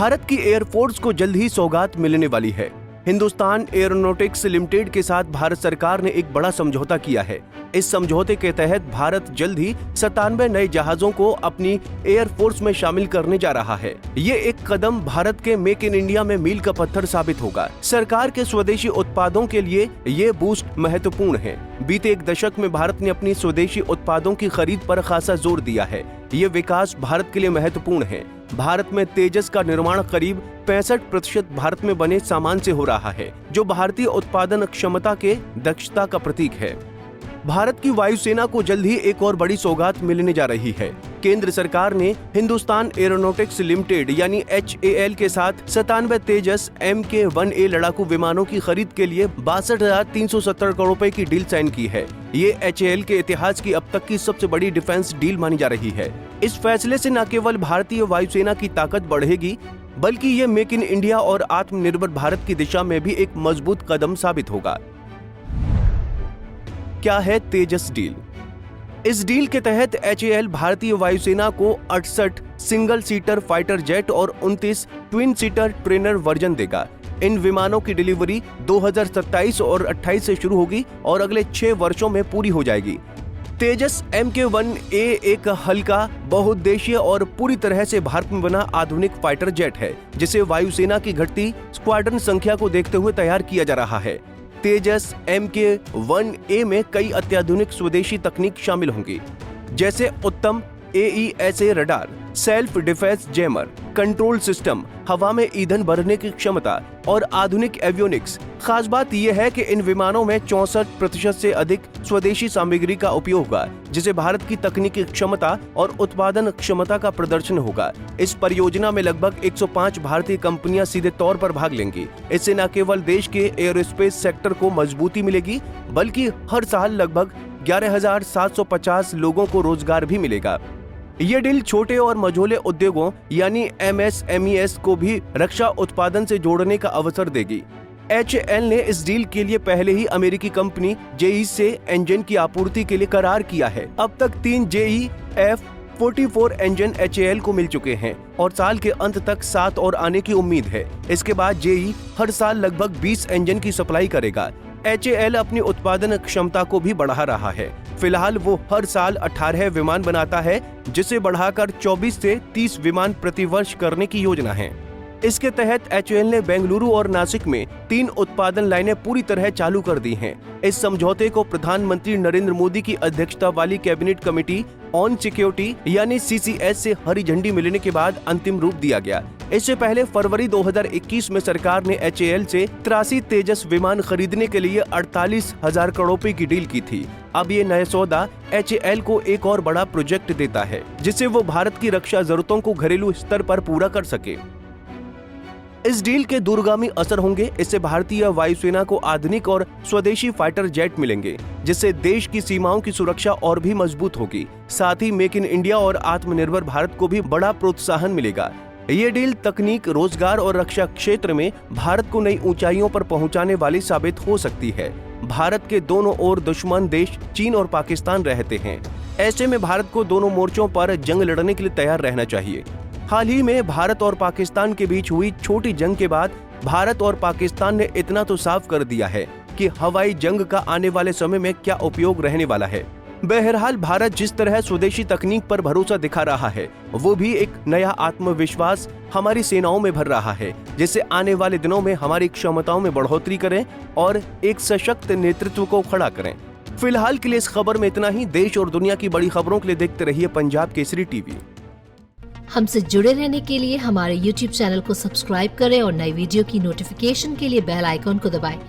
भारत की एयरफोर्स को जल्द ही सौगात मिलने वाली है। हिंदुस्तान एरोनॉटिक्स लिमिटेड के साथ भारत सरकार ने एक बड़ा समझौता किया है। इस समझौते के तहत भारत जल्द ही 97 नए जहाजों को अपनी एयरफोर्स में शामिल करने जा रहा है। ये एक कदम भारत के मेक इन इंडिया में मील का पत्थर साबित होगा। सरकार के स्वदेशी उत्पादों के लिए ये बूस्ट महत्वपूर्ण है। बीते एक दशक में भारत ने अपनी स्वदेशी उत्पादों की खरीद पर खासा जोर दिया है। ये विकास भारत के लिए महत्वपूर्ण है। भारत में तेजस का निर्माण करीब 65% भारत में बने सामान से हो रहा है, जो भारतीय उत्पादन क्षमता के दक्षता का प्रतीक है। भारत की वायुसेना को जल्द ही एक और बड़ी सौगात मिलने जा रही है। केंद्र सरकार ने हिंदुस्तान एरोनॉटिक्स लिमिटेड यानी HAL के साथ 97 तेजस MK-1A लड़ाकू विमानों की खरीद के लिए 62,370 करोड़ रुपए की डील साइन की है। ये HAL के इतिहास की अब तक की सबसे बड़ी डिफेंस डील मानी जा रही है। इस फैसले से न केवल भारतीय वायुसेना की ताकत बढ़ेगी, बल्कि ये मेक इन इंडिया और आत्मनिर्भर भारत की दिशा में भी एक मजबूत कदम साबित होगा। क्या है तेजस डील? इस डील के तहत HAL भारतीय वायुसेना को 68 सिंगल सीटर फाइटर जेट और 29 ट्विन सीटर ट्रेनर वर्जन देगा। इन विमानों की डिलीवरी 2027 और 28 से शुरू होगी और अगले 6 वर्षों में पूरी हो जाएगी। तेजस MK-1A एक हल्का, बहुउद्देशीय और पूरी तरह से भारत में बना आधुनिक फाइटर जेट है, जिसे वायुसेना की घटती स्क्वाड्रन संख्या को देखते हुए तैयार किया जा रहा है। तेजस MK-1A में कई अत्याधुनिक स्वदेशी तकनीक शामिल होंगी, जैसे उत्तम AESA radar, self defence jammer, control system, हवा में ईंधन भरने की क्षमता और आधुनिक एवियोनिक्स। खास बात यह है कि इन विमानों में 64% से अधिक स्वदेशी सामग्री का उपयोग होगा, जिसे भारत की तकनीकी क्षमता और उत्पादन क्षमता का प्रदर्शन होगा। इस परियोजना में लगभग 105 भारतीय कंपनियां सीधे तौर पर भाग लेंगी। इससे न केवल देश के एरोस्पेस सेक्टर को मजबूती मिलेगी, बल्कि हर साल लगभग 11,750 लोगों को रोजगार भी मिलेगा। ये डील छोटे और मझोले उद्योगों यानी MSMEs को भी रक्षा उत्पादन से जोड़ने का अवसर देगी। HAL ने इस डील के लिए पहले ही अमेरिकी कंपनी JE से इंजन की आपूर्ति के लिए करार किया है। अब तक 3 JE F-44 इंजन HAL को मिल चुके हैं और साल के अंत तक 7 और आने की उम्मीद है। इसके बाद JE हर साल लगभग 20 इंजन की सप्लाई करेगा। HAL अपनी उत्पादन क्षमता को भी बढ़ा रहा है। फिलहाल वो हर साल 18 विमान बनाता है, जिसे बढ़ाकर 24 से 30 विमान प्रति वर्ष करने की योजना है। इसके तहत HAL ने बेंगलुरु और नासिक में 3 उत्पादन लाइनें पूरी तरह चालू कर दी हैं। इस समझौते को प्रधानमंत्री नरेंद्र मोदी की अध्यक्षता वाली कैबिनेट कमेटी ऑन सिक्योरिटी यानी CCS से हरी झंडी मिलने के बाद अंतिम रूप दिया गया। इससे पहले फरवरी 2021 में सरकार ने HAL से 83 तेजस विमान खरीदने के लिए 48,000 करोड़ रुपए की डील की थी। अब ये नया सौदा HAL को एक और बड़ा प्रोजेक्ट देता है, जिससे वो भारत की रक्षा जरूरतों को घरेलू स्तर पर पूरा कर सके। इस डील के दूरगामी असर होंगे। इससे भारतीय वायुसेना को आधुनिक और स्वदेशी फाइटर जेट मिलेंगे, जिससे देश की सीमाओं की सुरक्षा और भी मजबूत होगी। साथ ही मेक इन इंडिया और आत्मनिर्भर भारत को भी बड़ा प्रोत्साहन मिलेगा। ये डील तकनीक, रोजगार और रक्षा क्षेत्र में भारत को नई ऊंचाइयों पर पहुंचाने वाली साबित हो सकती है। भारत के दोनों ओर दुश्मन देश चीन और पाकिस्तान रहते हैं। ऐसे में भारत को दोनों मोर्चों पर जंग लड़ने के लिए तैयार रहना चाहिए। हाल ही में भारत और पाकिस्तान के बीच हुई छोटी जंग के बाद भारत और पाकिस्तान ने इतना तो साफ कर दिया है कि हवाई जंग का आने वाले समय में क्या उपयोग रहने वाला है। बहरहाल भारत जिस तरह स्वदेशी तकनीक पर भरोसा दिखा रहा है, वो भी एक नया आत्मविश्वास हमारी सेनाओं में भर रहा है, जिससे आने वाले दिनों में हमारी क्षमताओं में बढ़ोतरी करें और एक सशक्त नेतृत्व को खड़ा करें। फिलहाल के लिए इस खबर में इतना ही। देश और दुनिया की बड़ी खबरों के लिए देखते रहिए पंजाब केसरी टीवी। हमसे जुड़े रहने के लिए हमारे YouTube चैनल को सब्सक्राइब करें और नई वीडियो की नोटिफिकेशन के लिए बेल आइकॉन को दबाएं।